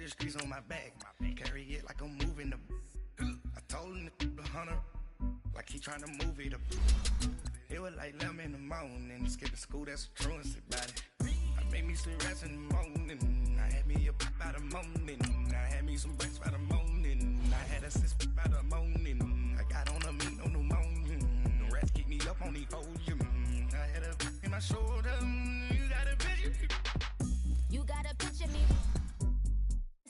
the streets on my back. Carry it like I'm moving the. I told him the hunter, like he trying to move it up. It was like 11 in the morning, skipping school, that's a truancy about it. I made me some rest in the morning. I had me a pop by the morning. I had me some breaks by the morning. I had a sis by the morning. I got on a meat, no pneumonia. The rats keep me up on the podium. I had a in my shoulder. You got a picture. You got a picture me.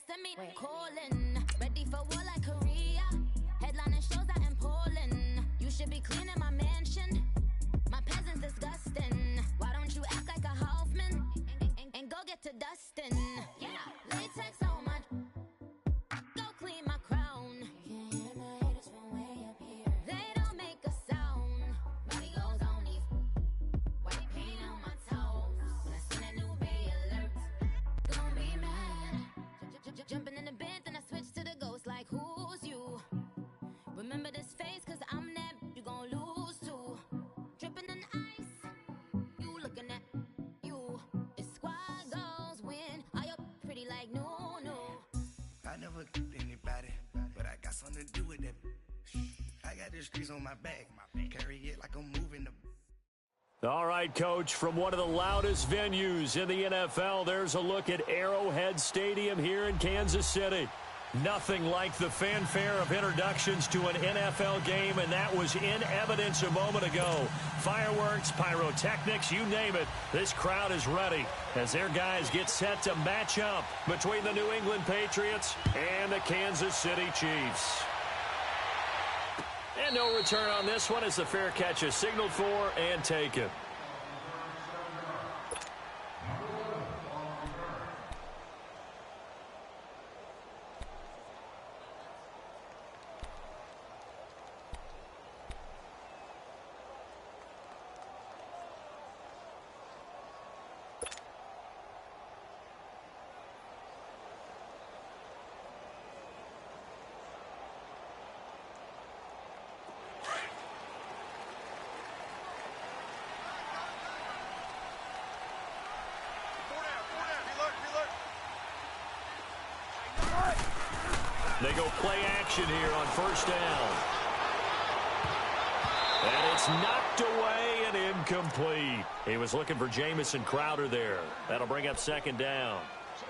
Send me calling. Ready for war like Korea. Headlining shows out in Poland. You should be cleaning my mansion. My peasants disgusting. Why don't you act like a Hoffman and go get to dustin'? Yeah, latex on my. Go clean my crown. Can't hear my haters from way up here. They don't make a sound. Money goes on these white paint on my toes. When I seen a new bay alert, gonna be mad. Jumping in the bed, then I switch to the ghost. Like who's you? Remember this face, cause I'm that you gon' lose to. Dripping in ice, you looking at you. It's squad goals win. Are you pretty like no? I never killed anybody, but I got something to do with that. I got the streets on my back. Carry it like I'm moving the. All right, Coach, from one of the loudest venues in the NFL, there's a look at Arrowhead Stadium here in Kansas City. Nothing like the fanfare of introductions to an NFL game, and that was in evidence a moment ago. Fireworks, pyrotechnics, you name it. This crowd is ready as their guys get set to match up between the New England Patriots and the Kansas City Chiefs. And no return on this one as the fair catch is signaled for and taken. They go play action here on first down. And it's knocked away and incomplete. He was looking for Jamison Crowder there. That'll bring up second down.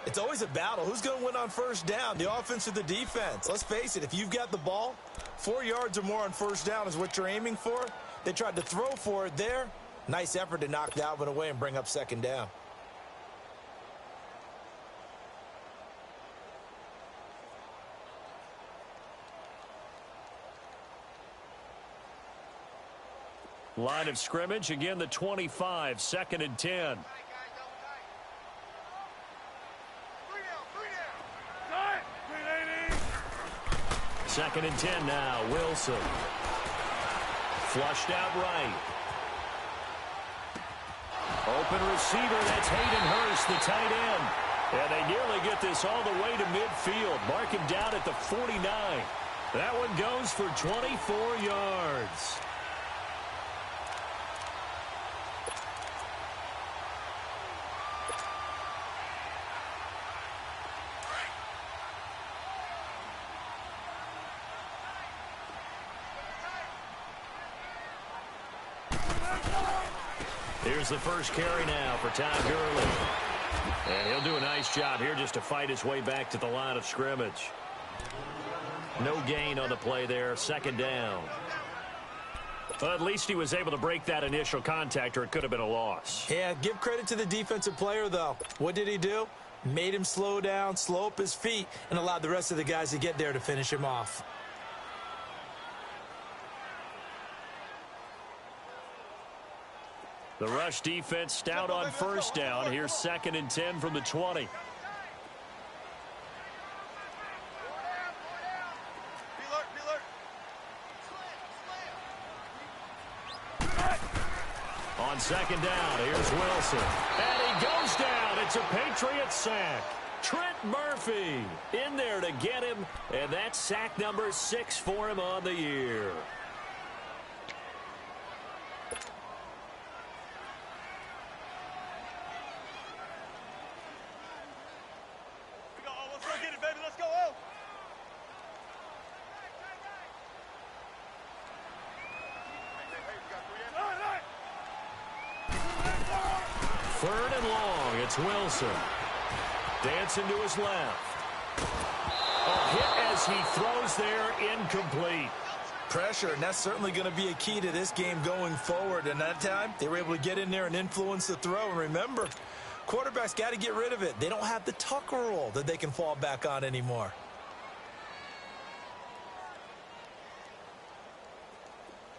It's always a battle. Who's going to win on first down, the offense or the defense? Let's face it, if you've got the ball, 4 yards or more on first down is what you're aiming for. They tried to throw for it there. Nice effort to knock Dalvin away and bring up second down. Line of scrimmage, again the 25, second and 10. Second and 10 now, Wilson. Flushed out right. Open receiver, that's Hayden Hurst, the tight end. And they nearly get this all the way to midfield. Mark him down at the 49. That one goes for 24 yards. Here's the first carry now for Todd Gurley. And he'll do a nice job here just to fight his way back to the line of scrimmage. No gain on the play there, second down. Well, at least he was able to break that initial contact, or it could have been a loss. Yeah, give credit to the defensive player, though. What did he do? Made him slow down, slow up his feet, and allowed the rest of the guys to get there to finish him off. The rush defense stout on first down. Here's second and 10 from the 20. On second down, here's Wilson. And he goes down. It's a Patriot sack. Trent Murphy in there to get him. And that's sack number 6 for him on the year. Third and long. It's Wilson. Dancing to his left. A hit as he throws there, incomplete. Pressure, and that's certainly going to be a key to this game going forward. And that time, they were able to get in there and influence the throw. And remember, quarterbacks got to get rid of it. They don't have the Tucker rule that they can fall back on anymore.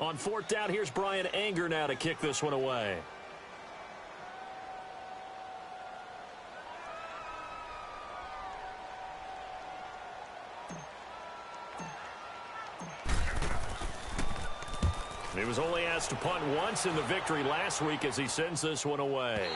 On fourth down, here's Brian Anger now to kick this one away. He was only asked to punt once in the victory last week as he sends this one away.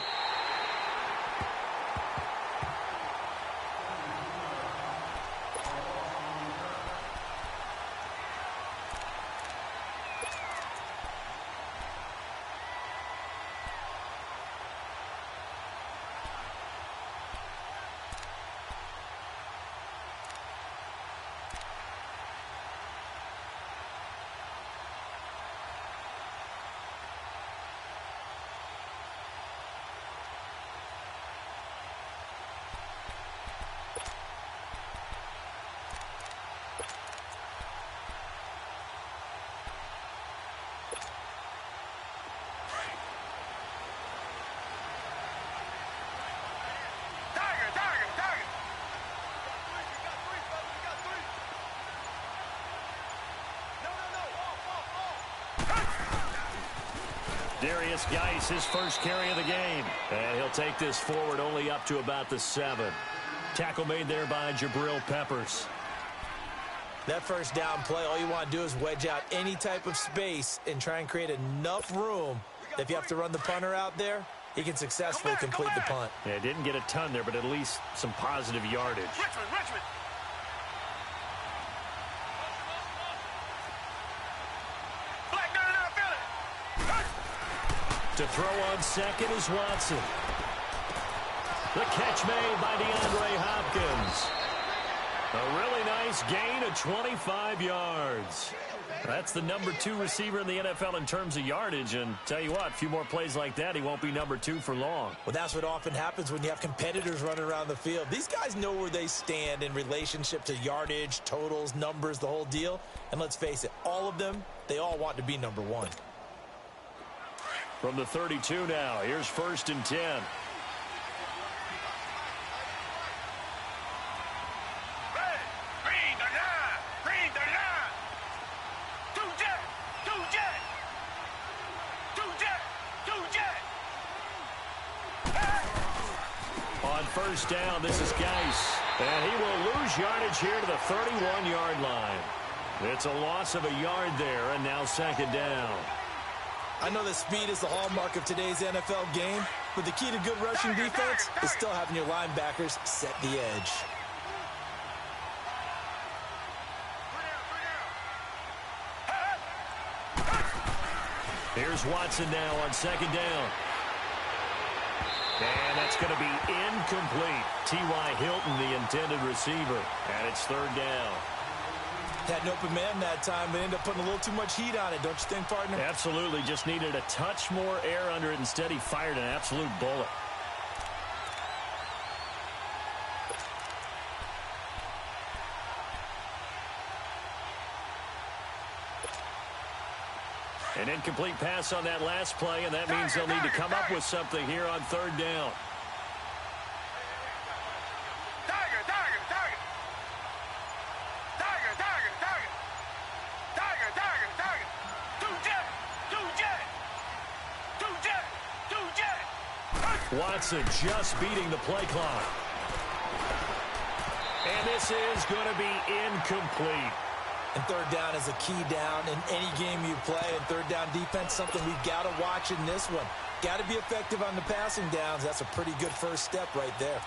Darius Geis, his first carry of the game. And he'll take this forward only up to about the 7. Tackle made there by Jabril Peppers. That first down play, all you want to do is wedge out any type of space and try and create enough room that if you have to run the punter out there, he can successfully complete the punt. Yeah, didn't get a ton there, but at least some positive yardage. Richmond. To throw on second is Watson. The catch made by DeAndre Hopkins. A really nice gain of 25 yards. That's the number 2 receiver in the NFL in terms of yardage. And tell you what, a few more plays like that, he won't be number 2 for long. Well, that's what often happens when you have competitors running around the field. These guys know where they stand in relationship to yardage, totals, numbers, the whole deal. And let's face it, all of them, they all want to be number 1. From the 32 now, here's 1st and 10. On 1st down, this is Geis. And he will lose yardage here to the 31-yard line. It's a loss of a yard there, and now 2nd down. I know that speed is the hallmark of today's NFL game, but the key to good rushing defense is still having your linebackers set the edge. Here's Watson now on 2nd down. And that's going to be incomplete. T.Y. Hilton, the intended receiver. And it's 3rd down. Had an open man that time, but ended up putting a little too much heat on it, don't you think, partner? Absolutely. Just needed a touch more air under it. Instead, he fired an absolute bullet. An incomplete pass on that last play, and that means they'll need to come up with something here on 3rd down. Watson just beating the play clock. And this is going to be incomplete. And 3rd down is a key down in any game you play. And 3rd down defense, something we've got to watch in this one. Got to be effective on the passing downs. That's a pretty good first step right there.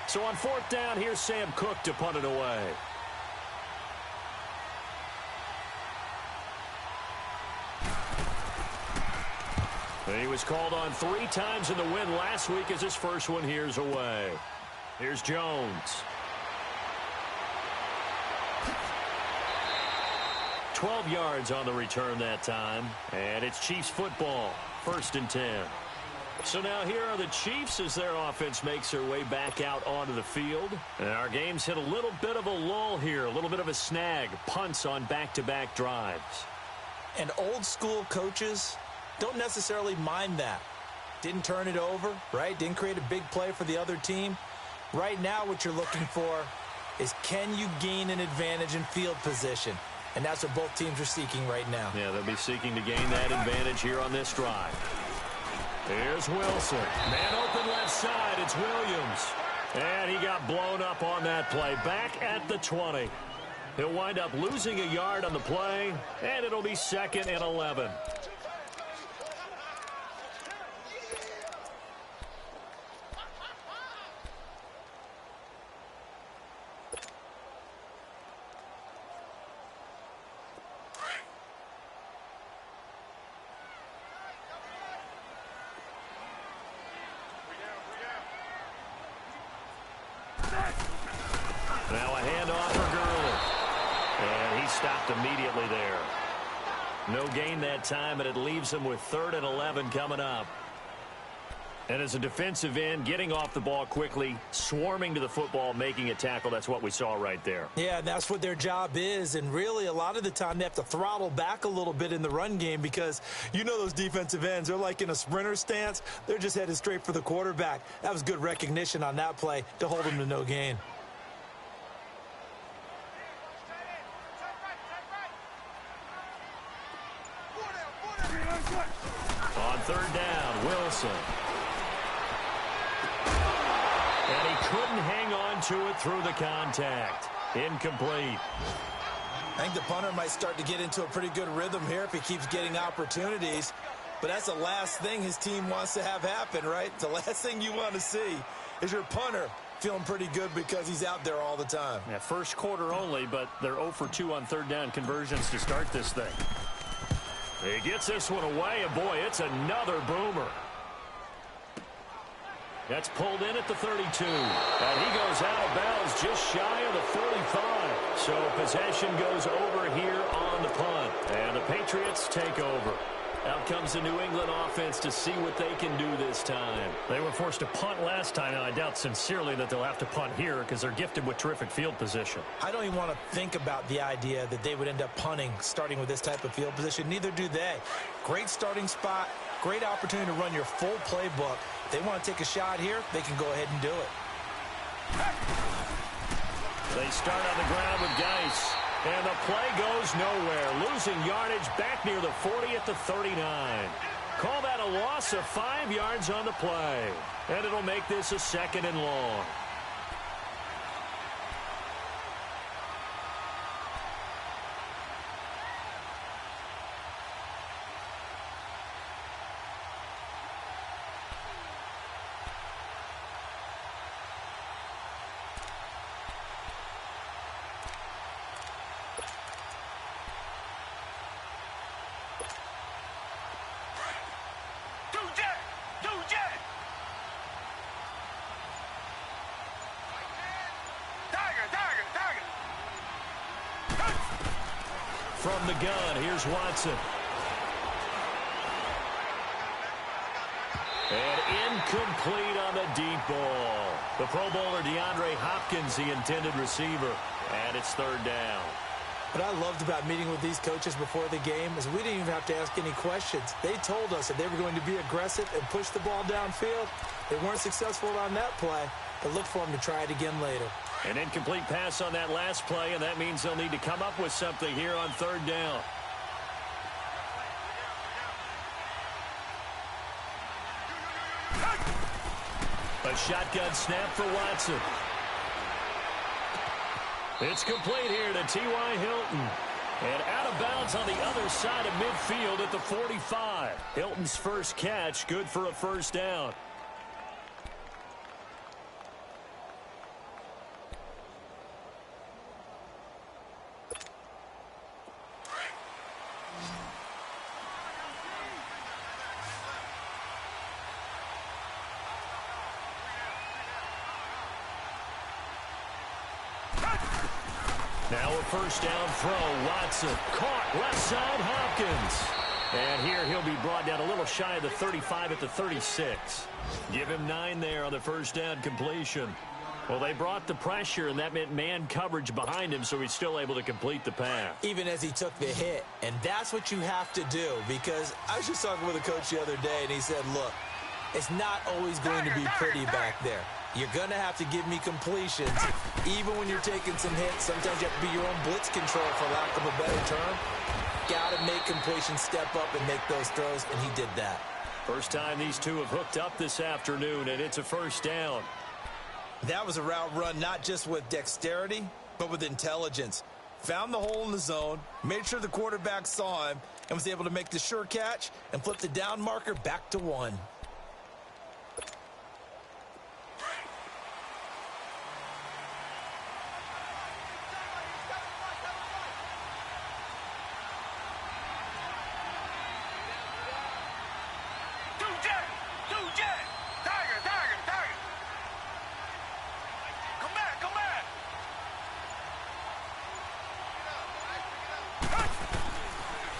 So on 4th down, here's Sam Cook to punt it away. He was called on 3 times in the win last week as his first one here's away. Here's Jones. 12 yards on the return that time. And it's Chiefs football, 1st and 10. So now here are the Chiefs as their offense makes their way back out onto the field. And our game's hit a little bit of a lull here, a little bit of a snag. Punts on back-to-back drives. And old-school coaches don't necessarily mind that. Didn't turn it over, right? Didn't create a big play for the other team. Right now what you're looking for is, can you gain an advantage in field position? And that's what both teams are seeking right now. Yeah, they'll be seeking to gain that advantage here on this drive. Here's Wilson. Man open left side. It's Williams. And he got blown up on that play. Back at the 20. He'll wind up losing a yard on the play, and it'll be 2nd and 11. Now a handoff for Gurley. And he stopped immediately there. No gain that time, and it leaves him with 3rd and 11 coming up. And as a defensive end, getting off the ball quickly, swarming to the football, making a tackle, that's what we saw right there. Yeah, that's what their job is. And really, a lot of the time, they have to throttle back a little bit in the run game because you know those defensive ends, they're like in a sprinter stance. They're just headed straight for the quarterback. That was good recognition on that play to hold them to no gain. On 3rd down, Wilson. And he couldn't hang on to it through the contact. Incomplete. I think the punter might start to get into a pretty good rhythm here if he keeps getting opportunities. But that's the last thing his team wants to have happen, right? The last thing you want to see is your punter feeling pretty good because he's out there all the time. Yeah, first quarter only, but they're 0 for 2 on 3rd down conversions to start this thing. He gets this one away, and boy, it's another boomer. That's pulled in at the 32. And he goes out of bounds just shy of the 45. So possession goes over here on the punt. And the Patriots take over. Out comes the New England offense to see what they can do this time. They were forced to punt last time, and I doubt sincerely that they'll have to punt here because they're gifted with terrific field position. I don't even want to think about the idea that they would end up punting starting with this type of field position. Neither do they. Great starting spot, great opportunity to run your full playbook. If they want to take a shot here, they can go ahead and do it. They start on the ground with Geis. And the play goes nowhere. Losing yardage back near the 40 at the 39. Call that a loss of 5 yards on the play. And it'll make this a 2nd and long. From the gun, here's Watson. And incomplete on the deep ball. The Pro Bowler DeAndre Hopkins, the intended receiver. And it's 3rd down. What I loved about meeting with these coaches before the game is we didn't even have to ask any questions. They told us that they were going to be aggressive and push the ball downfield. They weren't successful on that play, but look for them to try it again later. An incomplete pass on that last play, and that means they'll need to come up with something here on 3rd down. A shotgun snap for Watson. It's complete here to T.Y. Hilton. And out of bounds on the other side of midfield at the 45. Hilton's first catch, good for a 1st down. Now a first down throw. Watson caught left side Hopkins. And here he'll be brought down a little shy of the 35 at the 36. Give him 9 there on the first down completion. Well, they brought the pressure, and that meant man coverage behind him, so he's still able to complete the pass. Even as he took the hit. And that's what you have to do, because I was just talking with a coach the other day, and he said, look, it's not always going to be pretty back there. You're going to have to give me completions. Even when you're taking some hits, sometimes you have to be your own blitz control, for lack of a better term. Got to make completions, step up, and make those throws, and he did that. First time these two have hooked up this afternoon, and it's a first down. That was a route run not just with dexterity, but with intelligence. Found the hole in the zone, made sure the quarterback saw him, and was able to make the sure catch and flip the down marker back to 1.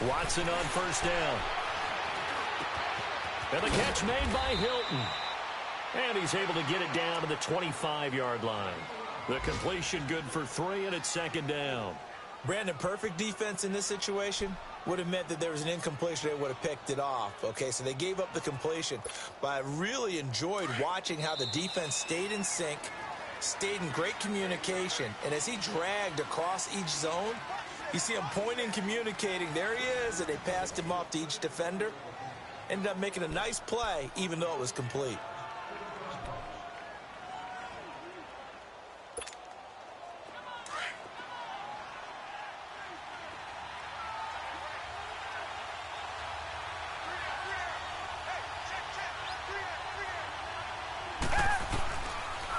Watson on first down. And the catch made by Hilton. And he's able to get it down to the 25-yard line. The completion good for 3, and it's second down. Brandon, perfect defense in this situation would have meant that there was an incompletion. They would have picked it off. Okay, so they gave up the completion. But I really enjoyed watching how the defense stayed in sync, stayed in great communication. And as he dragged across each zone, you see him pointing, communicating. There he is, and they passed him off to each defender. Ended up making a nice play, even though it was complete.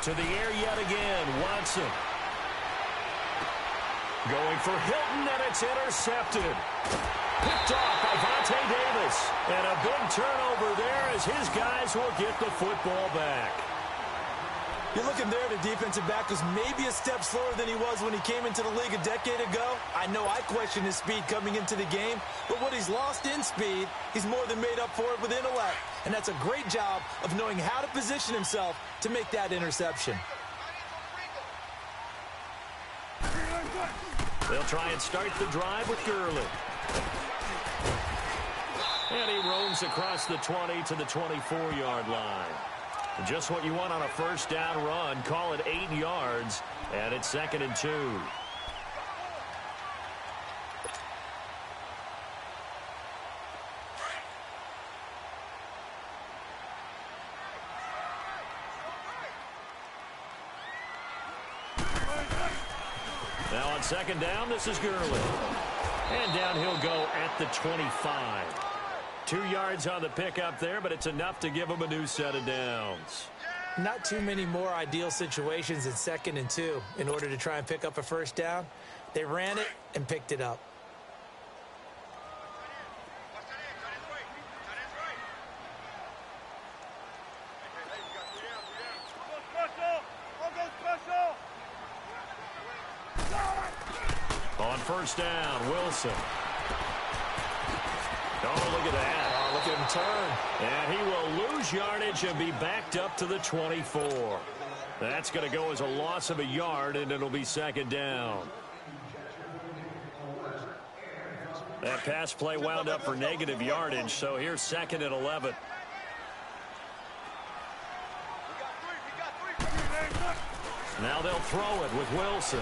To the air yet again, Watson. Going for Hilton, and it's intercepted. Picked off by Vontae Davis. And a big turnover there as his guys will get the football back. You're looking there, the defensive back was maybe a step slower than he was when he came into the league a decade ago. I know I questioned his speed coming into the game, but what he's lost in speed, he's more than made up for it with intellect. And that's a great job of knowing how to position himself to make that interception. They'll try and start the drive with Gurley. And he roams across the 20 to the 24-yard line. Just what you want on a first down run. Call it 8 yards, and it's 2nd and 2. Now on 2nd down, this is Gurley. And down he'll go at the 25. 2 yards on the pickup there, but it's enough to give him a new set of downs. Not too many more ideal situations in 2nd and 2 in order to try and pick up a first down. They ran it and picked it up. On first down, Wilson. Oh, look at that. Oh, look at him turn. And he will lose yardage and be backed up to the 24. That's going to go as a loss of a yard, and it'll be 2nd down. That pass play wound up for negative yardage, so here's 2nd and 11. Now they'll throw it with Wilson.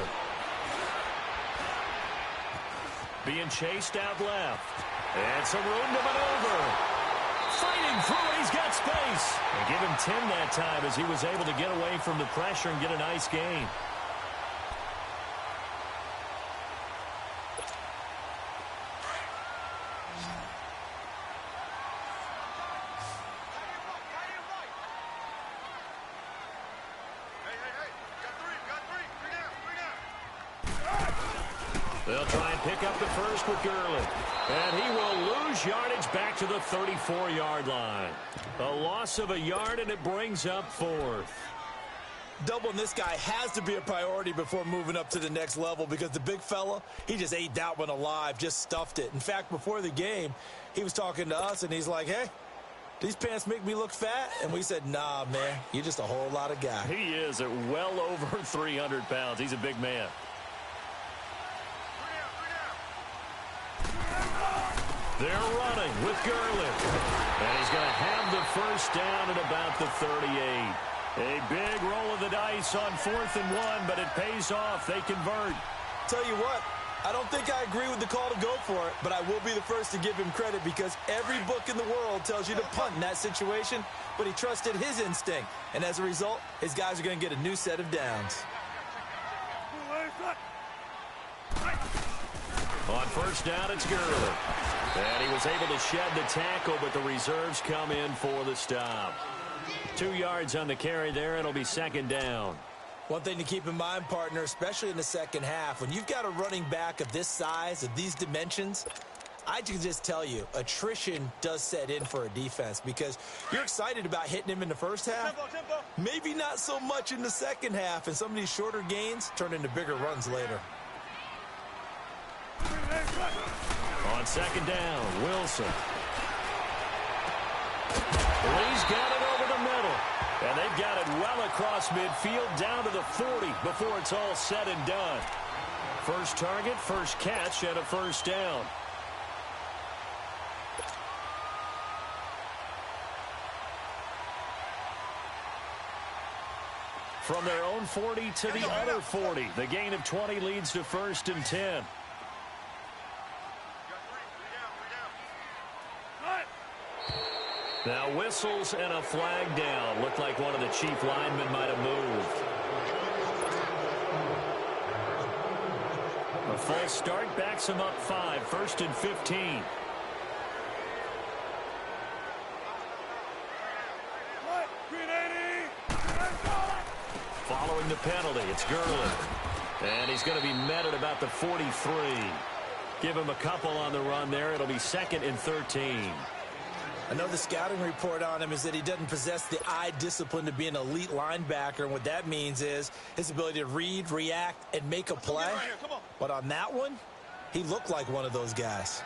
Being chased out left. And some room to maneuver. Fighting through it. He's got space. And give him 10 that time as he was able to get away from the pressure and get a nice gain. They'll try and pick up the first with Gurley. And he will lose yardage back to the 34-yard line. A loss of a yard, and it brings up 4th. Doubling this guy has to be a priority before moving up to the next level because the big fella, he just ate that one alive, just stuffed it. In fact, before the game, he was talking to us, and he's like, hey, these pants make me look fat? And we said, nah, man, you're just a whole lot of guy. He is at well over 300 pounds. He's a big man. They're running with Gurley. And he's going to have the first down at about the 38. A big roll of the dice on 4th and 1, but it pays off. They convert. Tell you what, I don't think I agree with the call to go for it, but I will be the first to give him credit because every book in the world tells you to punt in that situation, but he trusted his instinct. And as a result, his guys are going to get a new set of downs. On first down, it's Gurley. And he was able to shed the tackle, but the reserves come in for the stop. 2 yards on the carry there. It'll be 2nd down. One thing to keep in mind, partner, especially in the second half, when you've got a running back of this size, of these dimensions, I can just tell you, attrition does set in for a defense because you're excited about hitting him in the first half. Maybe not so much in the second half, and some of these shorter gains turn into bigger runs later. On 2nd down, Wilson. Lee's got it over the middle. And they've got it well across midfield down to the 40 before it's all said and done. First target, first catch, and a first down. From their own 40 to the other 40. The gain of 20 leads to 1st and 10. Now whistles and a flag down. Looked like one of the chief linemen might have moved. A false start backs him up 5. 1st and 15. Following the penalty, it's Gurley. And he's going to be met at about the 43. Give him a couple on the run there. It'll be 2nd and 13. I know the scouting report on him is that he doesn't possess the eye discipline to be an elite linebacker, and what that means is his ability to read, react, and make a play. But on that one, he looked like one of those guys.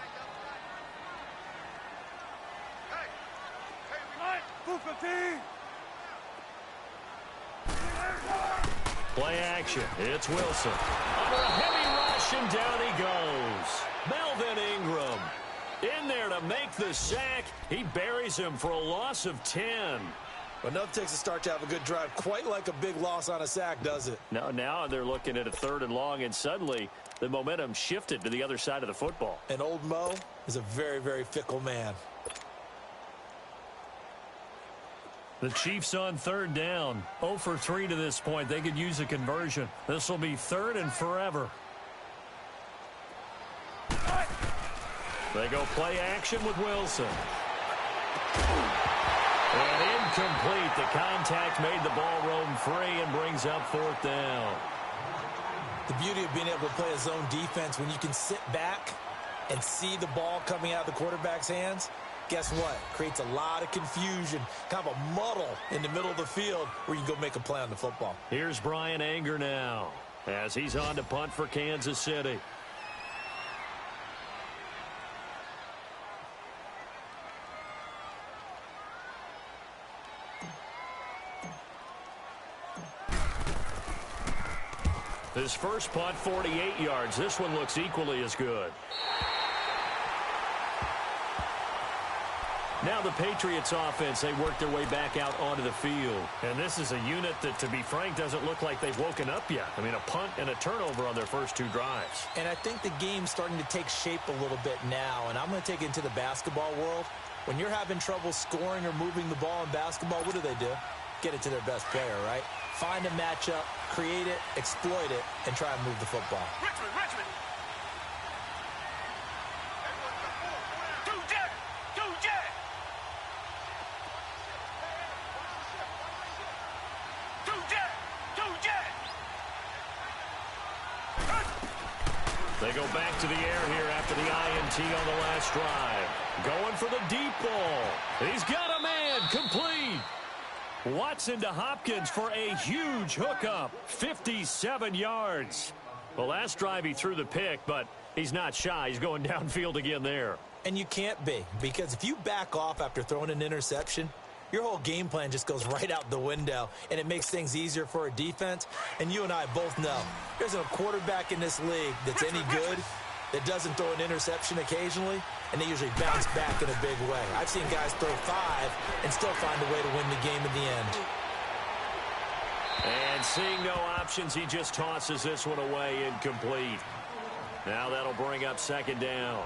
Play action. It's Wilson. Under a heavy rush, and down he goes. Melvin Ingram in there to make the sack. He buries him for a loss of 10. But enough takes a start to have a good drive. Quite like a big loss on a sack, does it? Now they're looking at a 3rd and long, and suddenly the momentum shifted to the other side of the football. And old Mo is a very, very fickle man. The Chiefs on 3rd down. 0 for 3 to this point. They could use a conversion. This will be 3rd and forever. They go play action with Wilson. And incomplete. The contact made the ball roam free and brings up 4th down. The beauty of being able to play a zone defense when you can sit back and see the ball coming out of the quarterback's hands, guess what? Creates a lot of confusion, kind of a muddle in the middle of the field where you can go make a play on the football. Here's Brian Anger now as he's on to punt for Kansas City. His first punt, 48 yards. This one looks equally as good. Now the Patriots offense, they work their way back out onto the field. And this is a unit that, to be frank, doesn't look like they've woken up yet. I mean, a punt and a turnover on their first 2 drives. And I think the game's starting to take shape a little bit now. And I'm going to take it into the basketball world. When you're having trouble scoring or moving the ball in basketball, what do? Get it to their best player, right? Find a matchup, create it, exploit it, and try and move the football. Richmond. They go back to the air here after the INT on the last drive. Going for the deep ball. He's got a man. Complete. Watson to Hopkins for a huge hookup. 57 yards. Well, last drive he threw the pick, but he's not shy. He's going downfield again there. And you can't be, because if you back off after throwing an interception, your whole game plan just goes right out the window, and it makes things easier for a defense. And you and I both know there's a quarterback in this league that's any good that doesn't throw an interception occasionally, and they usually bounce back in a big way. I've seen guys throw 5 and still find a way to win the game in the end. And seeing no options, he just tosses this one away, incomplete. Now that'll bring up second down.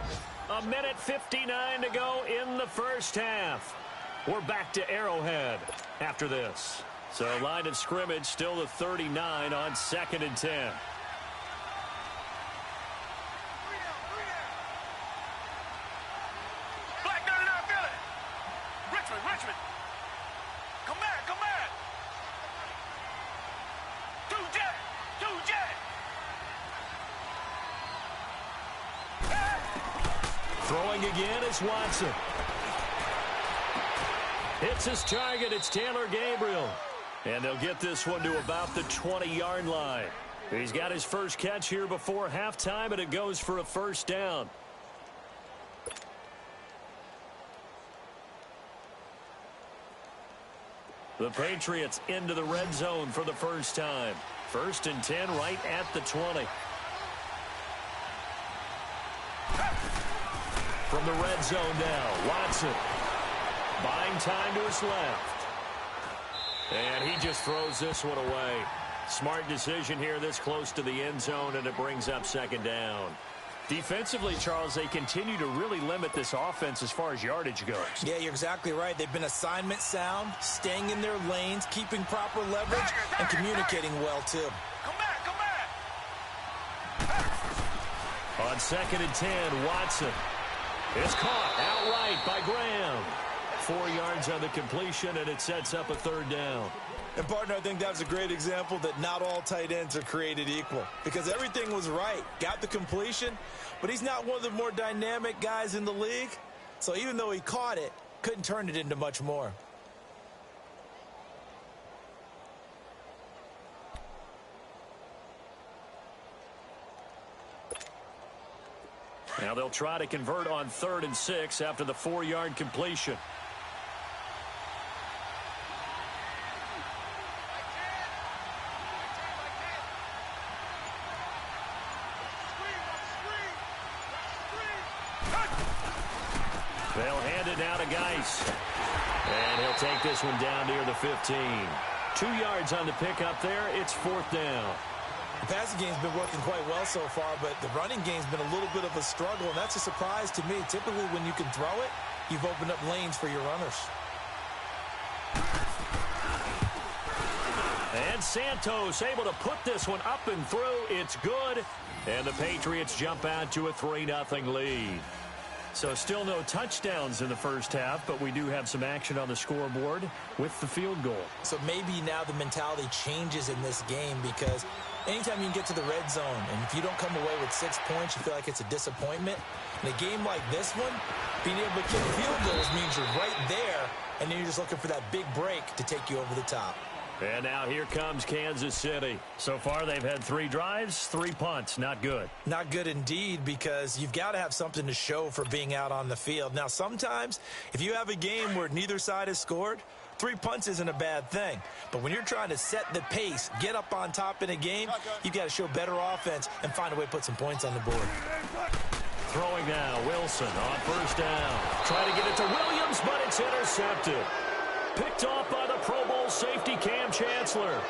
1:59 to go in the first half. We're back to Arrowhead after this. So line of scrimmage still the 39 on 2nd and 10. Richmond. Come back. Two jet. Throwing again is Watson. Hits his target. It's Taylor Gabriel. And they'll get this one to about the 20-yard line. He's got his first catch here before halftime, and it goes for a first down. The Patriots into the red zone for the first time. 1st and 10 right at the 20. From the red zone now, Watson. Buying time to his left. And he just throws this one away. Smart decision here this close to the end zone, and it brings up second down. Defensively, Charles, they continue to really limit this offense as far as yardage goes. Yeah, you're exactly right. They've been assignment sound, staying in their lanes, keeping proper leverage, and communicating well, too. Come back. On 2nd and 10, Watson is caught outright by Graham. 4 yards on the completion, and it sets up a third down. And, partner, I think that's a great example that not all tight ends are created equal, because everything was right. Got the completion, but he's not one of the more dynamic guys in the league. So even though he caught it, couldn't turn it into much more. Now they'll try to convert on 3rd and 6 after the 4-yard completion. They'll hand it now to Geis. And he'll take this one down near the 15. 2 yards on the pickup there. It's 4th down. The passing game's been working quite well so far, but the running game's been a little bit of a struggle, and that's a surprise to me. Typically, when you can throw it, you've opened up lanes for your runners. And Santos able to put this one up and through. It's good. And the Patriots jump out to a 3-0 lead. So still no touchdowns in the first half, but we do have some action on the scoreboard with the field goal. So maybe now the mentality changes in this game, because anytime you can get to the red zone, and if you don't come away with 6 points, you feel like it's a disappointment. In a game like this one, being able to kick field goals means you're right there, and then you're just looking for that big break to take you over the top. And now here comes Kansas City. So far they've had 3 drives, 3 punts. Not good. Not good indeed, because you've got to have something to show for being out on the field. Now, sometimes if you have a game where neither side has scored, 3 punts isn't a bad thing. But when you're trying to set the pace, get up on top in a game, you've got to show better offense and find a way to put some points on the board. Throwing now, Wilson on 1st down. Trying to get it to Williams, but it's intercepted. Picked off by the Pro Bowl safety Cam Chancellor.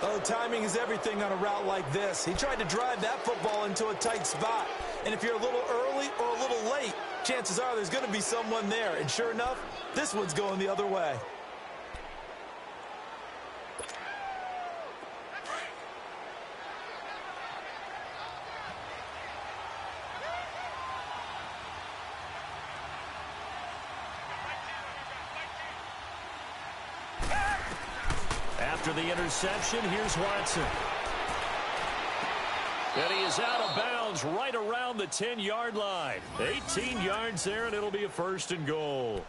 Oh, timing is everything on a route like this. He tried to drive that football into a tight spot. And if you're a little early or a little late, chances are there's going to be someone there. And sure enough, this one's going the other way. After the interception, here's Watson. And he is out of bounds right around the 10-yard line. 18 yards there, and it'll be a 1st and goal.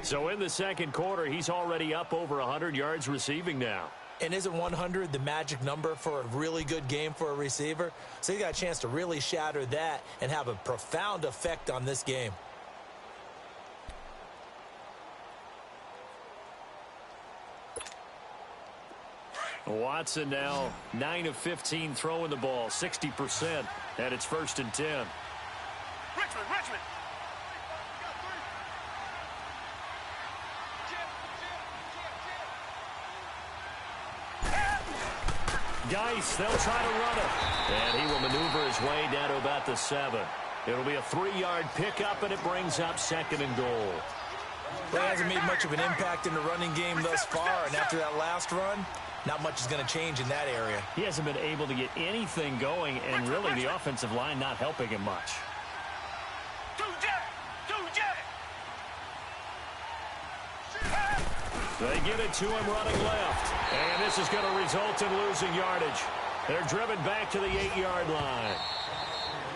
So in the second quarter, he's already up over 100 yards receiving now. And isn't 100 the magic number for a really good game for a receiver? So he got a chance to really shatter that and have a profound effect on this game. Watson now 9 of 15 throwing the ball, 60%, and it's 1st and 10. Richmond. Geis, they'll try to run it. And he will maneuver his way down to about the 7. It'll be a 3-yard pickup, and it brings up 2nd and goal. Well, he hasn't made much of an impact in the running game thus far, and after that last run, not much is going to change in that area. He hasn't been able to get anything going, and really the offensive line not helping him much. They get it to him running left. And this is going to result in losing yardage. They're driven back to the 8-yard line.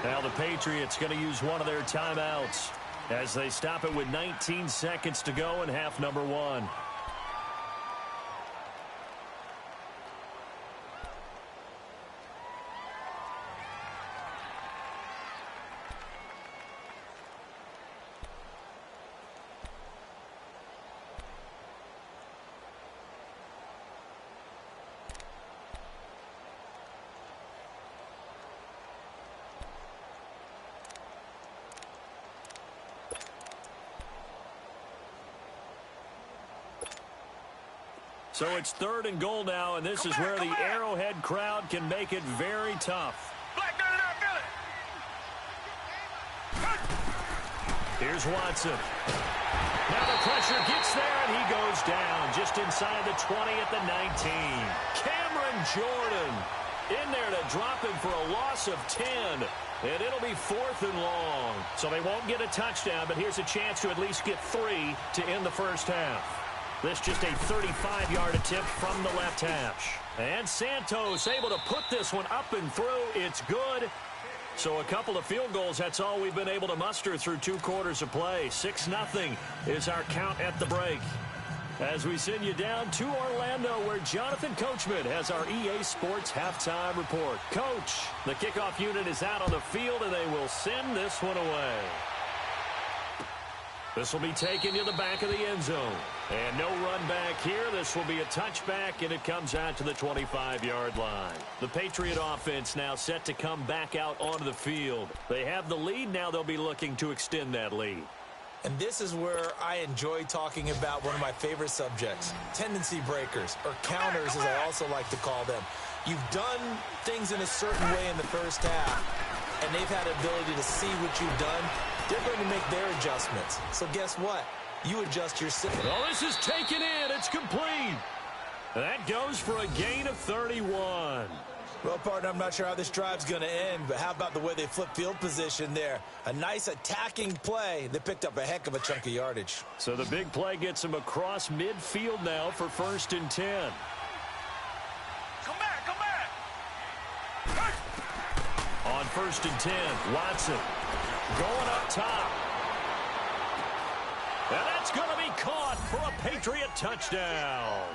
Now the Patriots going to use one of their timeouts as they stop it with 19 seconds to go in half number 1. So it's 3rd and goal now, and this is where the Arrowhead crowd can make it very tough. Here's Watson. Now the pressure gets there, and he goes down just inside the 20 at the 19. Cameron Jordan in there to drop him for a loss of 10. And it'll be 4th and long. So they won't get a touchdown, but here's a chance to at least get 3 to end the first half. This just a 35-yard attempt from the left hash. And Santos able to put this one up and through. It's good. So a couple of field goals, that's all we've been able to muster through 2 quarters of play. 6-0 is our count at the break. As we send you down to Orlando, where Jonathan Coachman has our EA Sports halftime report. Coach, the kickoff unit is out on the field, and they will send this one away. This will be taken to the back of the end zone. And no run back here. This will be a touchback, and it comes out to the 25-yard line. The Patriot offense now set to come back out onto the field. They have the lead. Now they'll be looking to extend that lead. And this is where I enjoy talking about one of my favorite subjects, tendency breakers, or counters as I also like to call them. You've done things in a certain way in the first half, and they've had the ability to see what you've done. They're going to make their adjustments. So guess what? You adjust your system. Well, this is taken in. It's complete. That goes for a gain of 31. Well, partner, I'm not sure how this drive's going to end, but how about the way they flip field position there? A nice attacking play. They picked up a heck of a chunk of yardage. So the big play gets them across midfield now for 1st and 10. Come back. On 1st and 10, Watson going up top. And that's going to be caught for a Patriot touchdown.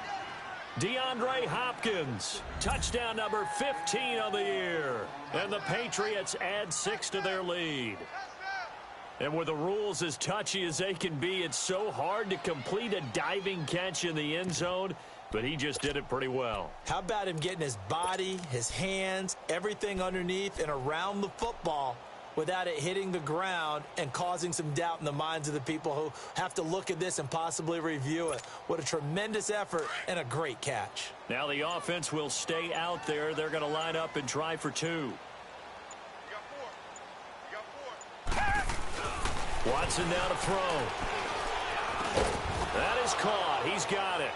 DeAndre Hopkins, touchdown number 15 of the year. And the Patriots add 6 to their lead. And with the rules as touchy as they can be, it's so hard to complete a diving catch in the end zone, but he just did it pretty well. How about him getting his body, his hands, everything underneath and around the football without it hitting the ground and causing some doubt in the minds of the people who have to look at this and possibly review it. What a tremendous effort and a great catch. Now the offense will stay out there. They're going to line up and try for 2. Watson now to throw. That is caught. He's got it.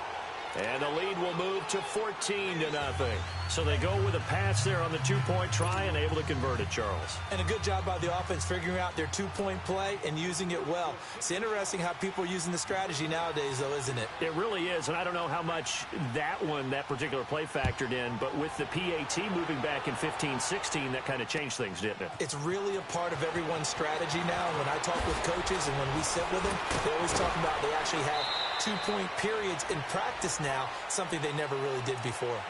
And the lead will move to 14-0. So they go with a pass there on the two-point try and able to convert it, Charles. And a good job by the offense figuring out their two-point play and using it well. It's interesting how people are using the strategy nowadays, though, isn't it? It really is, and I don't know how much that particular play factored in, but with the PAT moving back in 15-16, that kind of changed things, didn't it? It's really a part of everyone's strategy now. When I talk with coaches and when we sit with them, they always talk about they actually have two-point periods in practice now, something they never really did before.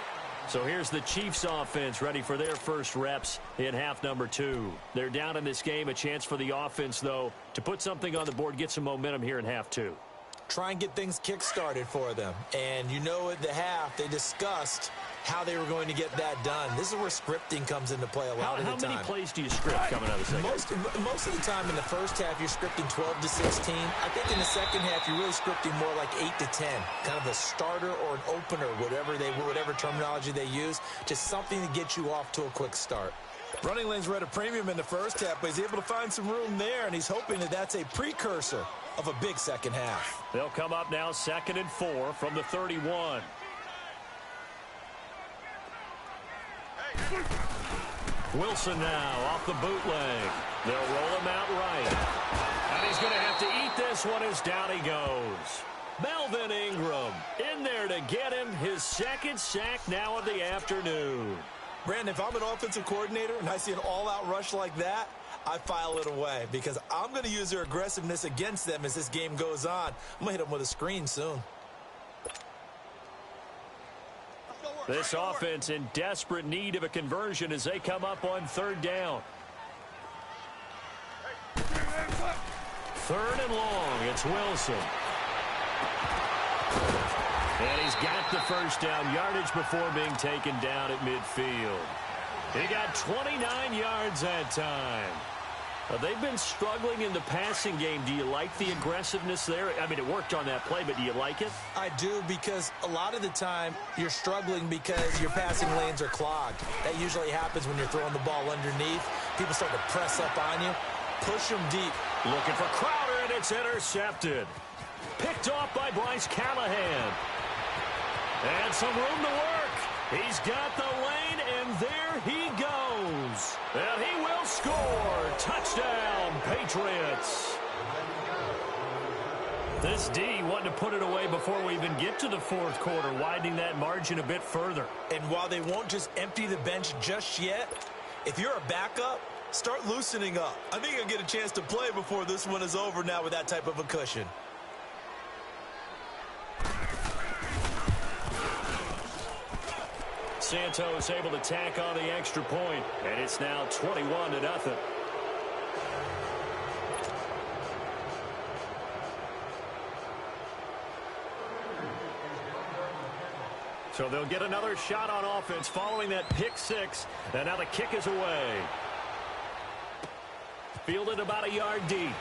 So here's the Chiefs offense ready for their first reps in half number 2. They're down in this game. A chance for the offense, though, to put something on the board, get some momentum here in half 2. Try and get things kick-started for them. And you know at the half, they discussed how they were going to get that done. This is where scripting comes into play a lot of the time. How many plays do you script coming out of the second? Most of the time in the first half, you're scripting 12 to 16. I think in the second half, you're really scripting more like 8 to 10. Kind of a starter or an opener, whatever terminology they use. Just something to get you off to a quick start. Running lanes were at a premium in the first half, but he's able to find some room there, and he's hoping that that's a precursor of a big second half. They'll come up now 2nd and 4 from the 31. Wilson now off the bootleg. They'll roll him out right. And he's going to have to eat this one as down he goes. Melvin Ingram in there to get him his second sack now of the afternoon. Brandon, if I'm an offensive coordinator and I see an all-out rush like that, I file it away because I'm going to use their aggressiveness against them as this game goes on. I'm going to hit them with a screen soon. This offense in desperate need of a conversion as they come up on 3rd down. 3rd and long. It's Wilson. And he's got the first down yardage before being taken down at midfield. He got 29 yards that time. They've been struggling in the passing game. Do you like the aggressiveness there? I mean, it worked on that play, but do you like it? I do, because a lot of the time you're struggling because your passing lanes are clogged. That usually happens when you're throwing the ball underneath. People start to press up on you. Push them deep. Looking for Crowder, and it's intercepted. Picked off by Bryce Callahan. And some room to work. He's got the lane, and there he goes. And he will score. Touchdown, Patriots. This D wanting to put it away before we even get to the 4th quarter, widening that margin a bit further. And while they won't just empty the bench just yet, if you're a backup, start loosening up. I think you'll get a chance to play before this one is over now with that type of a cushion. Santos able to tack on the extra point, and it's now 21-0. So they'll get another shot on offense following that pick 6, and now the kick is away. Fielded about a yard deep.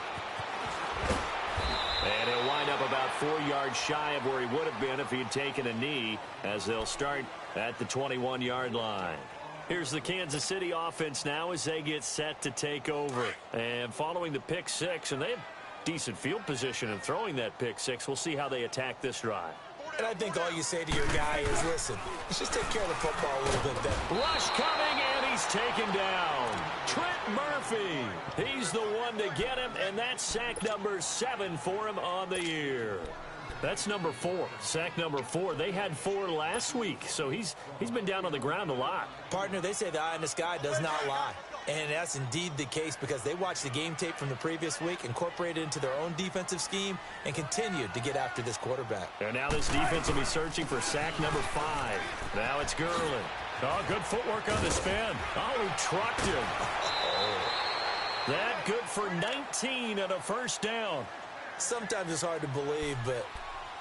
And he'll wind up about 4 yards shy of where he would have been if he had taken a knee, as they'll start at the 21-yard line. Here's the Kansas City offense now as they get set to take over. And following the pick 6, and they have decent field position in throwing that pick 6. We'll see how they attack this drive. And I think all you say to your guy is, listen, let's just take care of the football a little bit better. Rush coming, and he's taken down. Trent Murphy. He's the one to get him, and that's sack number 7 for him on the year. That's number 4. Sack number 4. They had 4 last week, so he's been down on the ground a lot. Partner, they say the eye in the sky does not lie. And that's indeed the case because they watched the game tape from the previous week, incorporated it into their own defensive scheme, and continued to get after this quarterback. And now this defense will be searching for sack number 5. Now it's Gurley. Oh, good footwork on the spin. Oh, he trucked him. That good for 19 and a first down. Sometimes it's hard to believe, but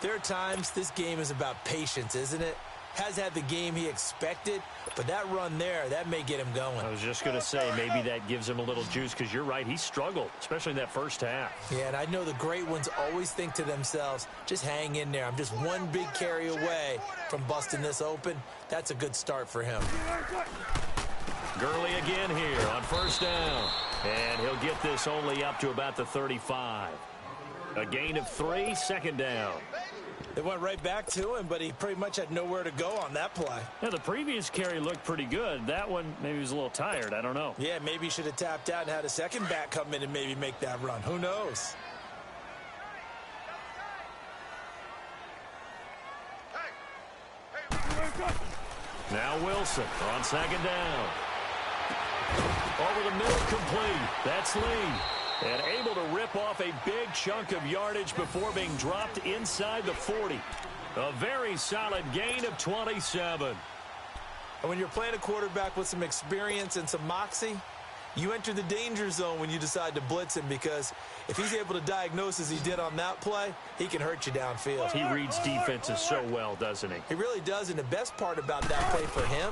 there are times this game is about patience, isn't it? Has had the game he expected, but that run there, that may get him going. I was just going to say, maybe that gives him a little juice, because you're right, he struggled, especially in that first half. Yeah, and I know the great ones always think to themselves, just hang in there. I'm just one big carry away from busting this open. That's a good start for him. Gurley again here on first down, and he'll get this only up to about the 35. A gain of 3, second down. They went right back to him, but he pretty much had nowhere to go on that play. Yeah, the previous carry looked pretty good. That one, maybe he was a little tired. I don't know. Yeah, maybe he should have tapped out and had a second back come in and maybe make that run. Who knows? Now Wilson on second down. Over the middle, complete. That's Lee. And able to rip off a big chunk of yardage before being dropped inside the 40. A very solid gain of 27. And when you're playing a quarterback with some experience and some moxie, you enter the danger zone when you decide to blitz him, because if he's able to diagnose as he did on that play, he can hurt you downfield. He reads defenses so well, doesn't he? He really does, and the best part about that play for him,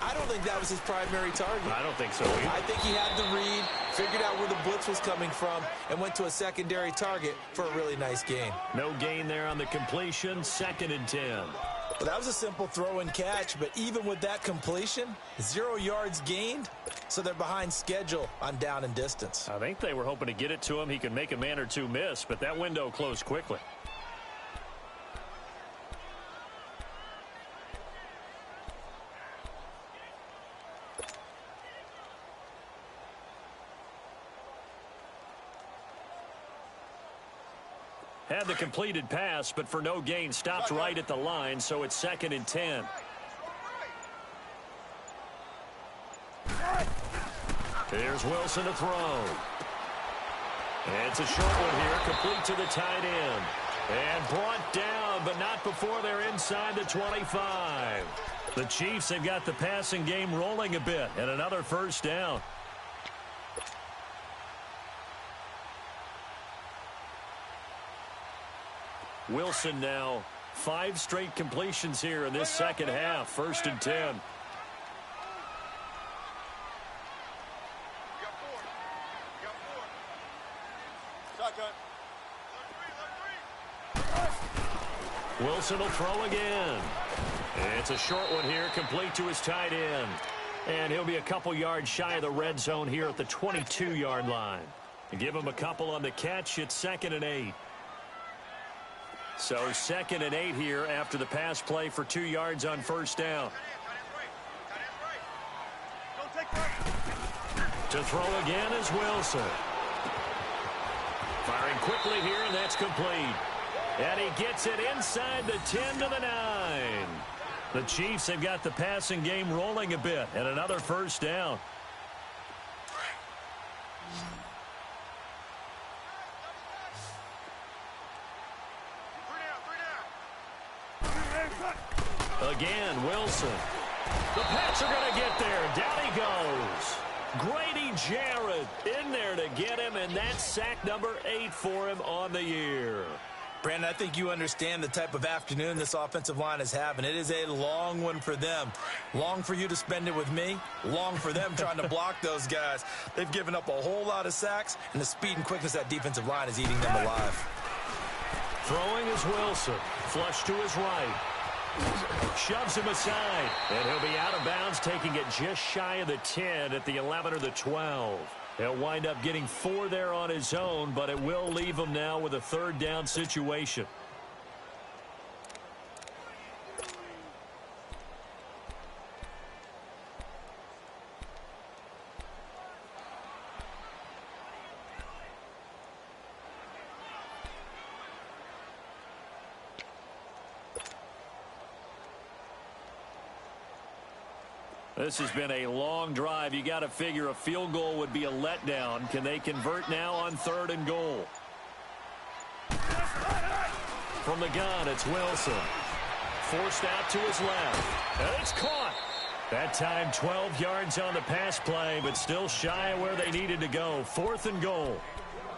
I don't think that was his primary target. I don't think so either. I think he had the read, figured out where the blitz was coming from, and went to a secondary target for a really nice gain. No gain there on the completion, 2nd and 10. Well, that was a simple throw and catch, but even with that completion, 0 yards gained, so they're behind schedule on down and distance. I think they were hoping to get it to him. He could make a man or two miss, but that window closed quickly. Had the completed pass, but for no gain, stopped right at the line, so it's 2nd and 10. Here's Wilson to throw. And it's a short one here, complete to the tight end. And brought down, but not before they're inside the 25. The Chiefs have got the passing game rolling a bit, and another first down. Wilson now 5 straight completions here in this second half. 1st and 10. Wilson will throw again. And it's a short one here, complete to his tight end. And he'll be a couple yards shy of the red zone here at the 22-yard line. And give him a couple on the catch. It's 2nd and 8. So 2nd and 8 here after the pass play for 2 yards on first down. To throw again is Wilson. Firing quickly here, and that's complete. And he gets it inside the 10 to the 9. The Chiefs have got the passing game rolling a bit, and another first down. Again, Wilson. The Pats are going to get there. Down he goes. Grady Jarrett in there to get him, and that's sack number 8 for him on the year. Brandon, I think you understand the type of afternoon this offensive line is having. It is a long one for them. Long for you to spend it with me. Long for them trying to block those guys. They've given up a whole lot of sacks, and the speed and quickness of that defensive line is eating them alive. Throwing is Wilson. Flush to his right. Shoves him aside, and he'll be out of bounds, taking it just shy of the 10 at the 11 or the 12. He'll wind up getting 4 there on his own, but it will leave him now with a 3rd down situation. This has been a long drive. You got to figure a field goal would be a letdown. Can they convert now on 3rd and goal? From the gun, it's Wilson. Forced out to his left. And it's caught. That time 12 yards on the pass play, but still shy of where they needed to go. 4th and goal.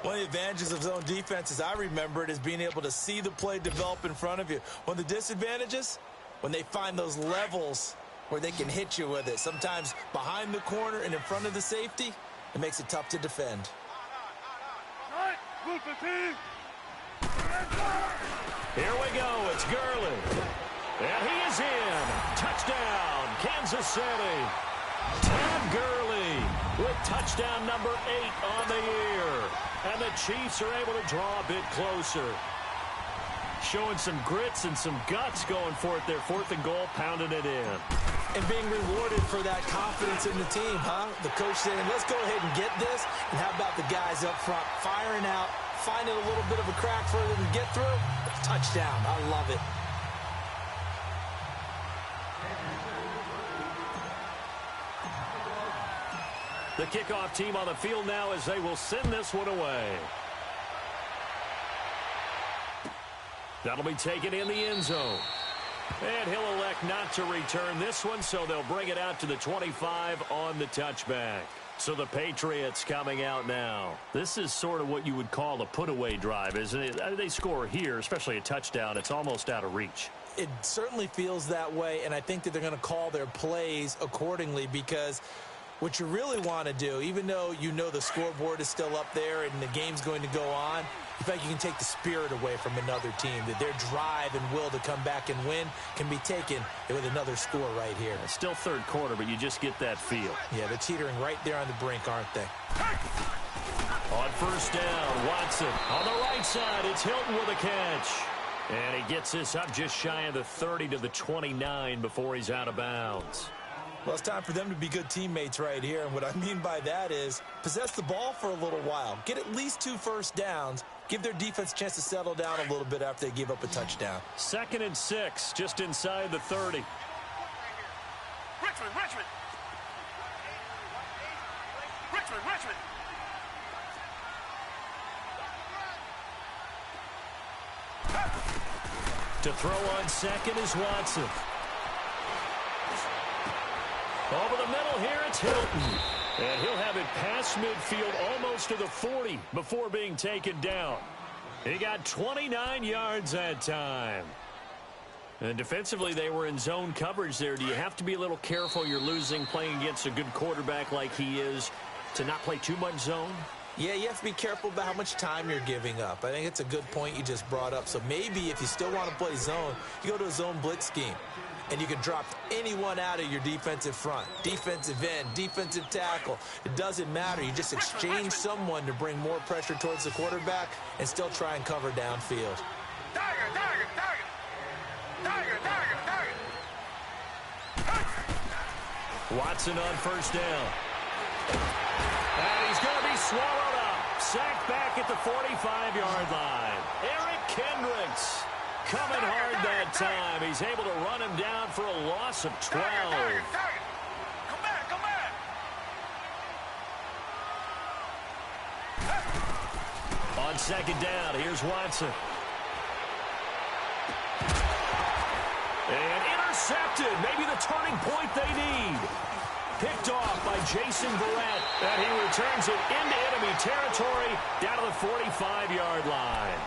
One of the advantages of zone defense, as I remember it, is being able to see the play develop in front of you. One of the disadvantages, when they find those levels where they can hit you with it. Sometimes behind the corner and in front of the safety, it makes it tough to defend. Here we go. It's Gurley. And he is in. Touchdown, Kansas City. Todd Gurley with touchdown number 8 on the year. And the Chiefs are able to draw a bit closer. showing some grits and some guts going for it there. 4th and goal, pounding it in. And being rewarded for that confidence in the team, huh? The coach saying, let's go ahead and get this. And how about the guys up front firing out, finding a little bit of a crack for them to get through? Touchdown. I love it. The kickoff team on the field now as they will send this one away. That'll be taken in the end zone. And he'll elect not to return this one, so they'll bring it out to the 25 on the touchback. So the Patriots coming out now. This is sort of what you would call a put-away drive, isn't it? They score here, especially a touchdown. It's almost out of reach. It certainly feels that way, and I think that they're going to call their plays accordingly because what you really want to do, even though you know the scoreboard is still up there and the game's going to go on, in fact, you can take the spirit away from another team, that their drive and will to come back and win can be taken with another score right here. It's still third quarter, but you just get that feel. Yeah, they're teetering right there on the brink, aren't they? On first down, Watson. On the right side, it's Hilton with a catch. And he gets this up just shy of the 30 to the 29 before he's out of bounds. Well, it's time for them to be good teammates right here. And what I mean by that is possess the ball for a little while. Get at least 2 first downs. Give their defense a chance to settle down a little bit after they give up a touchdown. 2nd and 6, just inside the 30. Richmond, Richmond. Richmond, Richmond. To throw on second is Watson. Over the middle here, it's Hilton. And he'll have it past midfield almost to the 40 before being taken down. He got 29 yards that time. And defensively, they were in zone coverage there. Do you have to be a little careful? You're losing playing against a good quarterback like he is to not play too much zone? Yeah, you have to be careful about how much time you're giving up. I think it's a good point you just brought up. So maybe if you still want to play zone, you go to a zone blitz scheme. And you can drop anyone out of your defensive front. Defensive end, defensive tackle. It doesn't matter. You just exchange someone to bring more pressure towards the quarterback and still try and cover downfield. Tiger, tiger, tiger. Tiger, tiger, tiger. Watson on first down. And he's going to be swallowed up. Sacked back at the 45-yard line. Eric Kendricks coming hard that time. He's able to run him down for a loss of 12. Come back, come back. On second down, here's Watson. And intercepted. Maybe the turning point they need. Picked off by Jason Verrett. And he returns it into enemy territory down to the 45-yard line.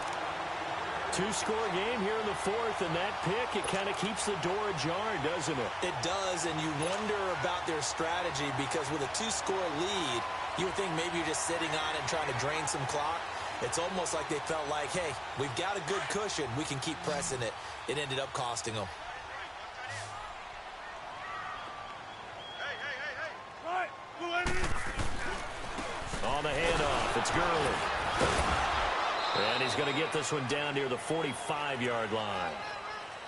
2-score game here in the 4th, and that pick, it kind of keeps the door ajar, doesn't it? It does, and you wonder about their strategy because with a 2-score lead, you would think maybe you're just sitting on it and trying to drain some clock. It's almost like they felt like, hey, we've got a good cushion. We can keep pressing it. It ended up costing them. On the handoff, it's Gurley. And he's going to get this one down near the 45-yard line.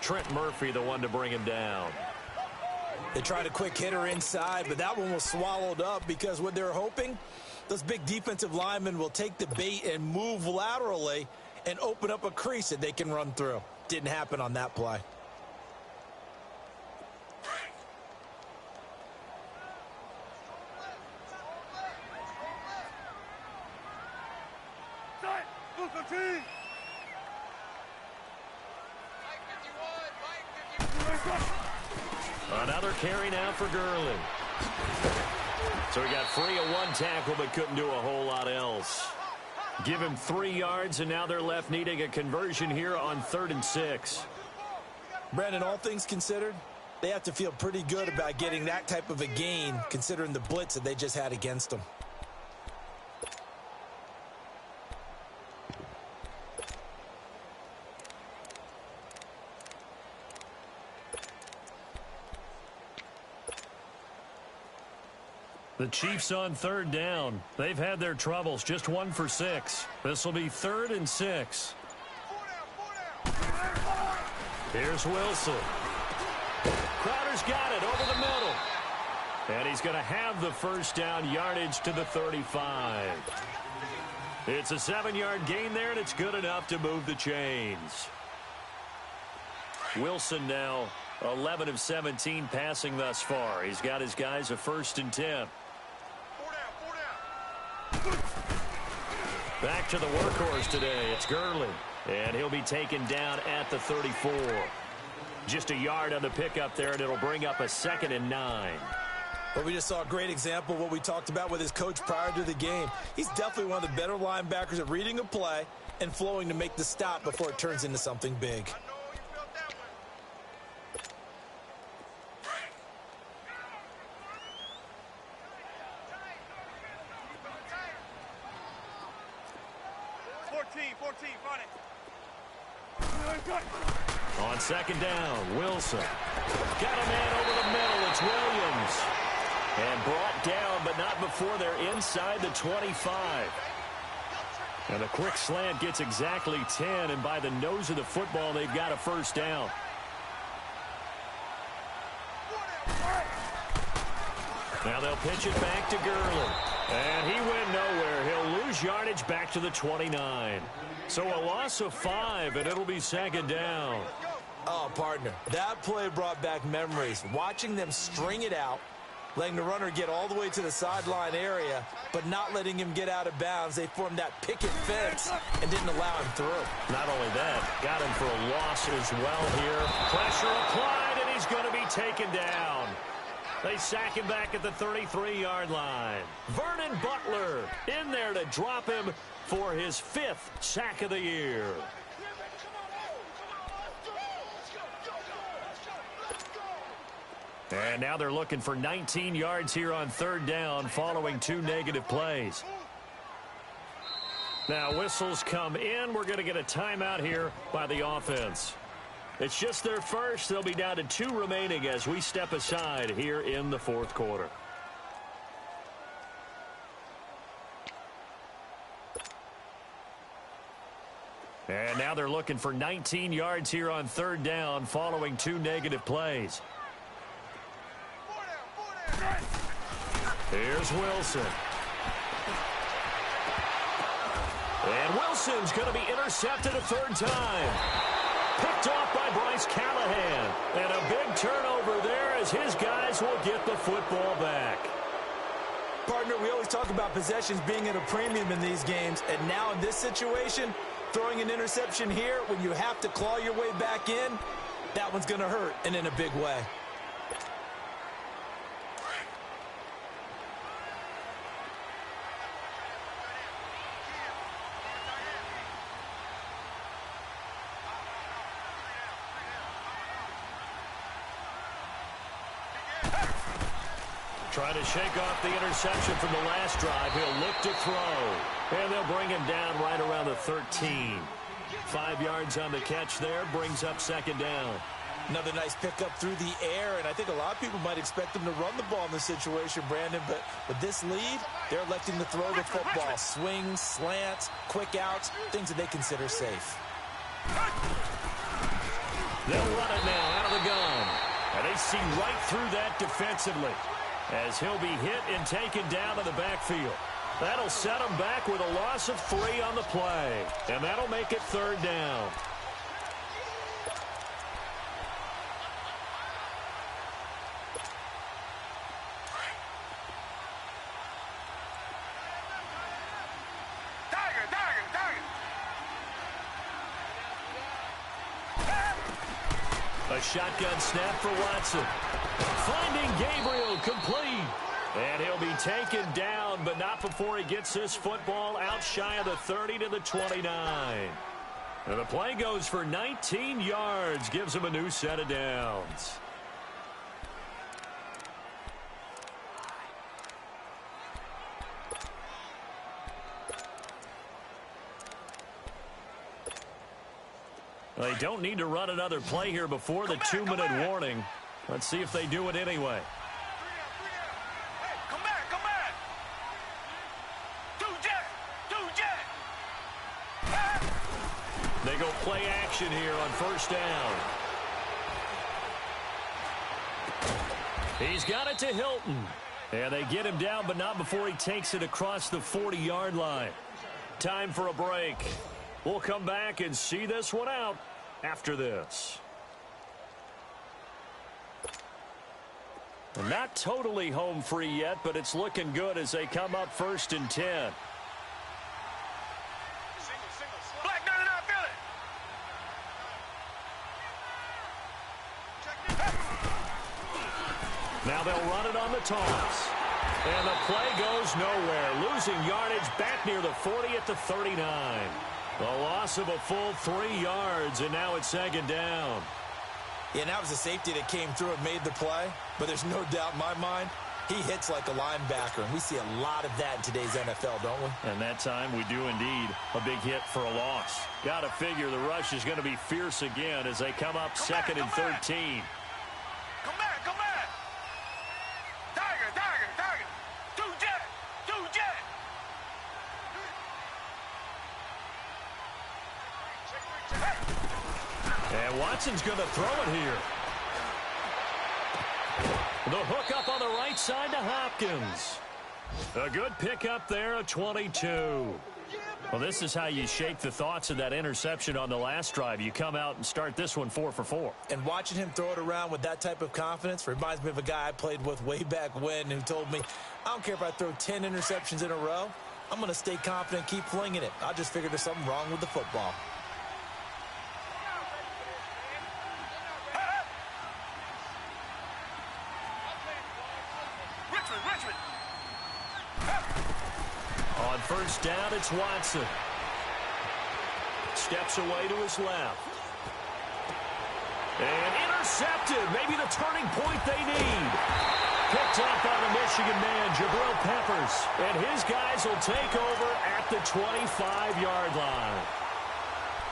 Trent Murphy, the one to bring him down. They tried a quick hitter inside, but that one was swallowed up because what they're hoping, those big defensive linemen will take the bait and move laterally and open up a crease that they can run through. Didn't happen on that play. Another carry now for Gurley. So he got free of one tackle but couldn't do a whole lot else. Give him 3 yards, and now they're left needing a conversion here on 3rd and 6. Brandon, all things considered, they have to feel pretty good about getting that type of a gain considering the blitz that they just had against them. The Chiefs on 3rd down. They've had their troubles, just 1 for 6. This will be 3rd and 6. Here's Wilson. Crowder's got it over the middle. And he's going to have the first down, yardage to the 35. It's a 7-yard gain there, and it's good enough to move the chains. Wilson now 11 of 17 passing thus far. He's got his guys a 1st and 10. Back to the workhorse today. It's Gurley. And he'll be taken down at the 34. Just a yard on the pickup there, and it'll bring up a 2nd and 9. But we just saw a great example of what we talked about with his coach prior to the game. He's definitely one of the better linebackers at reading a play and flowing to make the stop before it turns into something big. On 2nd down, Wilson. Got a man over the middle. It's Williams. And brought down, but not before they're inside the 25. And a quick slant gets exactly 10, and by the nose of the football, they've got a 1st down. Now they'll pitch it back to Gurley. And he went nowhere. He'll lose yardage back to the 29. So a loss of 5, and it'll be 2nd down. Oh, partner, that play brought back memories. Watching them string it out, letting the runner get all the way to the sideline area, but not letting him get out of bounds. They formed that picket fence and didn't allow him through. Not only that, got him for a loss as well here. Pressure applied, and he's going to be taken down. They sack him back at the 33-yard line. Vernon Butler in there to drop him for his 5th sack of the year. And now they're looking for 19 yards here on 3rd down following 2 negative plays. Now whistles come in. We're going to get a timeout here by the offense. It's just their first. They'll be down to 2 remaining as we step aside here in the 4th quarter. And now they're looking for 19 yards here on 3rd down following 2 negative plays. Here's Wilson. And Wilson's going to be intercepted a 3rd time. Picked off by Bryce Callahan. And a big turnover there as his guys will get the football back. Partner, we always talk about possessions being at a premium in these games. And now in this situation, throwing an interception here when you have to claw your way back in, that one's going to hurt, and in a big way. Trying to shake off the interception from the last drive. He'll look to throw. And they'll bring him down right around the 13. 5 yards on the catch there. Brings up 2nd down. Another nice pickup through the air, and I think a lot of people might expect them to run the ball in this situation, Brandon, but with this lead, they're electing to throw the football. Swings, slants, quick outs, things that they consider safe. They'll run it now out of the gun. And they see right through that defensively as he'll be hit and taken down to the backfield. That'll set him back with a loss of 3 on the play. And that'll make it 3rd down. A shotgun snap for Watson. Finding Gabriel complete. And he'll be taken down, but not before he gets this football out shy of the 30 to the 29. And the play goes for 19 yards, gives him a new set of downs. They don't need to run another play here before the 2-minute warning. Let's see if they do it anyway. Come back. They go play action here on 1st down. He's got it to Hilton. And they get him down, but not before he takes it across the 40-yard line. Time for a break. We'll come back and see this one out after this. Not totally home free yet, but it's looking good as they come up 1st and 10. Black down and out, feel it. Now they'll run it on the toss. And the play goes nowhere. Losing yardage back near the 40 at the 39. A loss of a full 3 yards, and now it's 2nd down. Yeah, and that was a safety that came through and made the play. But there's no doubt in my mind, he hits like a linebacker. And we see a lot of that in today's NFL, don't we? And that time we do indeed. A big hit for a loss. Got to figure the rush is going to be fierce again as they come up 2nd and 13. Come back, come back. Tiger, tiger, tiger. Two jet, two jet. And Watson's going to throw it here. The hook up on the right side to Hopkins. A good pickup there, a 22. Well, this is how you shake the thoughts of that interception on the last drive. You come out and start this one 4 for 4. And watching him throw it around with that type of confidence reminds me of a guy I played with way back when who told me, I don't care if I throw 10 interceptions in a row. I'm going to stay confident, keep flinging it. I just figured there's something wrong with the football. Richmond. On 1st down, it's Watson. Steps away to his left. And intercepted. Maybe the turning point they need. Picked up by the Michigan man, Jabril Peppers. And his guys will take over at the 25-yard line.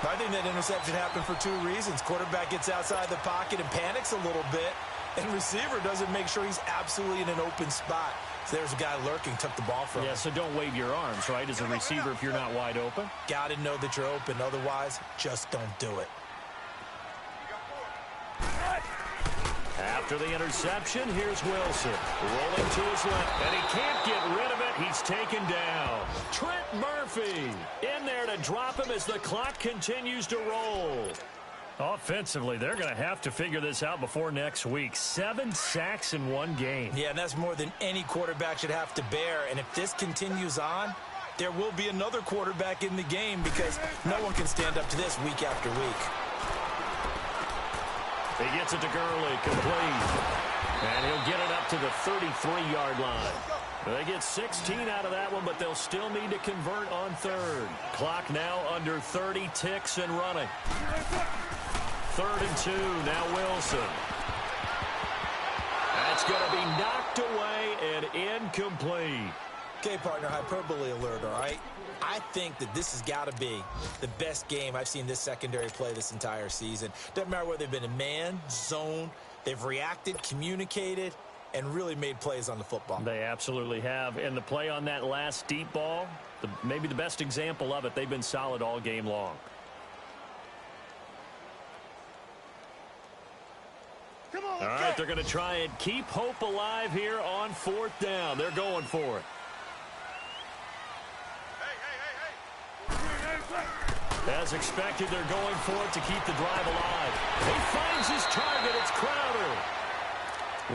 I think that interception happened for 2 reasons. Quarterback gets outside the pocket and panics a little bit. And receiver doesn't make sure he's absolutely in an open spot. So there's a guy lurking, took the ball from him. Yeah, so don't wave your arms, right, as a receiver if you're not wide open. Got to know that you're open. Otherwise, just don't do it. After the interception, here's Wilson. Rolling to his left, and he can't get rid of it. He's taken down. Trent Murphy in there to drop him as the clock continues to roll. Offensively, they're going to have to figure this out before next week. 7 sacks in 1 game. Yeah, and that's more than any quarterback should have to bear. And if this continues on, there will be another quarterback in the game because no one can stand up to this week after week. He gets it to Gurley, complete. And he'll get it up to the 33-yard line. They get 16 out of that one, but they'll still need to convert on 3rd. Clock now under 30 ticks and running. 3rd and 2, now Wilson. That's going to be knocked away and incomplete. Okay, partner, hyperbole alert, all right? I think that this has got to be the best game I've seen this secondary play this entire season. Doesn't matter whether they've been in man, zone, they've reacted, communicated, and really made plays on the football. They absolutely have. And the play on that last deep ball, maybe the best example of it, they've been solid all game long. Come on, all right, they're going to try and keep hope alive here on 4th down. They're going for it. As expected, they're going for it to keep the drive alive. He finds his target. It's Crowder.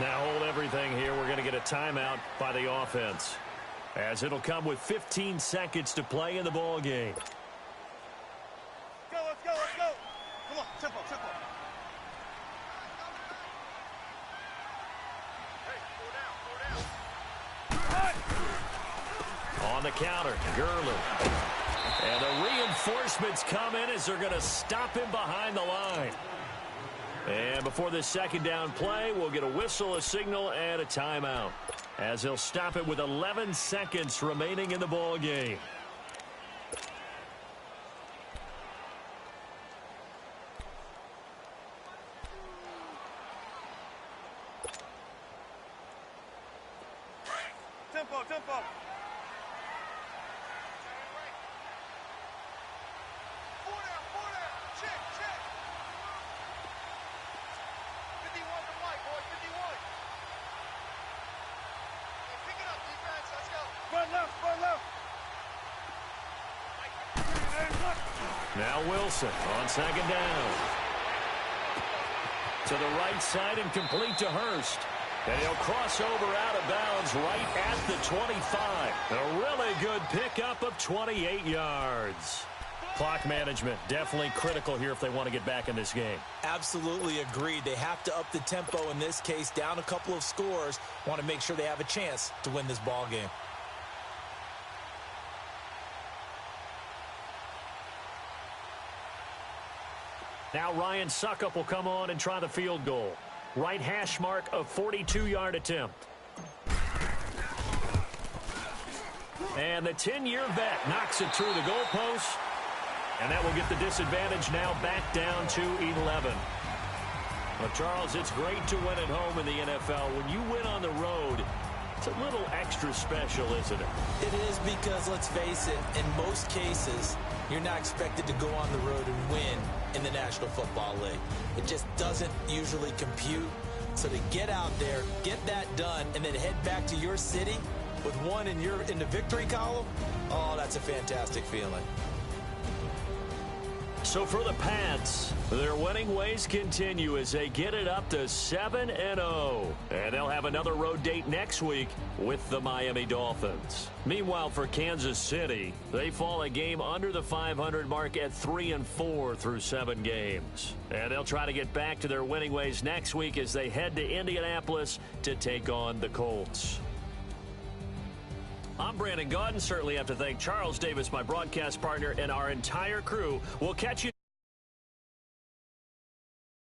Now hold everything here. We're going to get a timeout by the offense, as it'll come with 15 seconds to play in the ball game. Let's go. Come on, tempo. On the counter, Gurley. And the reinforcements come in as they're going to stop him behind the line. And before this 2nd down play, we'll get a whistle, a signal, and a timeout, as they'll stop it with 11 seconds remaining in the ball game. Tempo. Check. 51 to white, boy, 51. Now Wilson on second down. To the right side and complete to Hurst. And he'll cross over out of bounds right at the 25. A really good pickup of 28 yards. Clock management, definitely critical here if they want to get back in this game. Absolutely agreed. They have to up the tempo in this case, down a couple of scores. Want to make sure they have a chance to win this ball game. Now Ryan Suckup will come on and try the field goal. Right hash mark of 42-yard attempt. And the 10-year vet knocks it through the goalpost. And that will get the disadvantage now back down to 11. Well, Charles, it's great to win at home in the NFL. When you win on the road, it's a little extra special, isn't it? It is because, let's face it, in most cases, you're not expected to go on the road and win in the National Football League. It just doesn't usually compute. So to get out there, get that done, and then head back to your city with one in the victory column, oh, that's a fantastic feeling. So for the Pats, their winning ways continue as they get it up to 7-0. And they'll have another road date next week with the Miami Dolphins. Meanwhile, for Kansas City, they fall a game under the 500 mark at 3-4 through 7 games. And they'll try to get back to their winning ways next week as they head to Indianapolis to take on the Colts. I'm Brandon Gaudin. Certainly have to thank Charles Davis, my broadcast partner, and our entire crew. We'll catch you